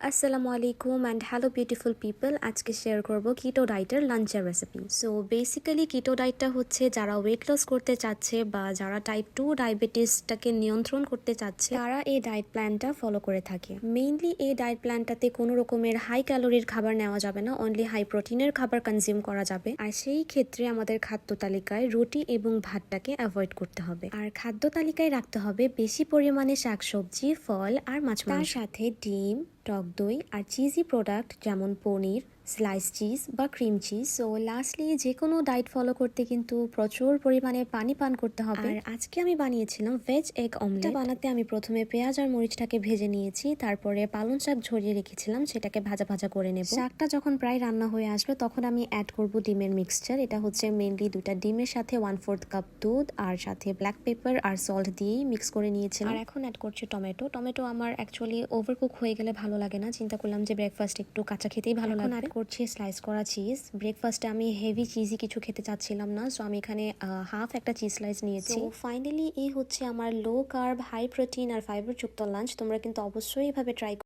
আসসালামু আলাইকুম and hello beautiful people. আজকে শেয়ার করব কিটো ডায়েটের লাঞ্চের রেসিপি। সো বেসিক্যালি কিটো ডায়েটটা হচ্ছে যারা ওয়েট লস করতে চাচ্ছে বা যারা টাইপ 2 ডায়াবেটিসটাকে নিয়ন্ত্রণ করতে চাচ্ছে তারা এই ডায়েট প্ল্যানটা ফলো করে থাকে। মেইনলি এই ডায়েট প্ল্যানটাতে কোনো রকমের হাই ক্যালোরির খাবার নেওয়া যাবে না, অনলি হাই প্রোটিনের খাবার কনজিউম করা যাবে। আর সেই ক্ষেত্রে আমাদের খাদ্য তালিকায় রুটি এবং ভাতটাকে অ্যাভয়েড করতে হবে। আর খাদ্য তালিকায় রাখতে হবে বেশি পরিমাণে শাকসবজি, ফল আর মাছ মাংস, তার সাথে ডিম, টক দই আর চিজি প্রোডাক্ট যেমন পনির, স্লাইস চিজ বা ক্রিম চিজ। সো লাস্টলি যে কোনো ডায়েট ফলো করতে কিন্তু প্রচুর পরিমাণে পানি পান করতে হবে। আর আজকে আমি বানিয়েছিলাম ভেজ এগ অমলেট। বানাতে আমি প্রথমে পেঁয়াজ আর মরিচটাকে ভেজে নিয়েছি, তারপরে পালং শাক ঝরিয়ে রেখেছিলাম, সেটাকে ভাজা ভাজা করে নেব। শাকটা যখন প্রায় রান্না হয়ে আসবে তখন আমি অ্যাড করব ডিমের মিক্সচার। এটা হচ্ছে মেনলি দুটা ডিমের সাথে 1/4 কাপ দুধ আর সাথে ব্ল্যাক পেপার আর সল্ট দিয়েই মিক্স করে নিয়েছিলাম। আর এখন অ্যাড করছি টমেটো। টমেটো আমার অ্যাকচুয়ালি ওভারকুক হয়ে গেলে ভালো লাগে না, চিন্তা করলাম যে ব্রেকফাস্ট একটু কাঁচা খেতেই ভালো লাগে। অ্যাড করছি স্লাইস করা চিজ। ব্রেকফাস্টে আমি হেভি চিজি কিছু খেতে চাচ্ছিলাম না, সো আমি এখানে হাফ একটা চিজ স্লাইস নিয়েছি। ফাইনালি এই হচ্ছে আমার লো কার্ব, হাই প্রোটিন আর ফাইবার যুক্ত লাঞ্চ। তোমরা কিন্তু অবশ্যই এভাবে ট্রাই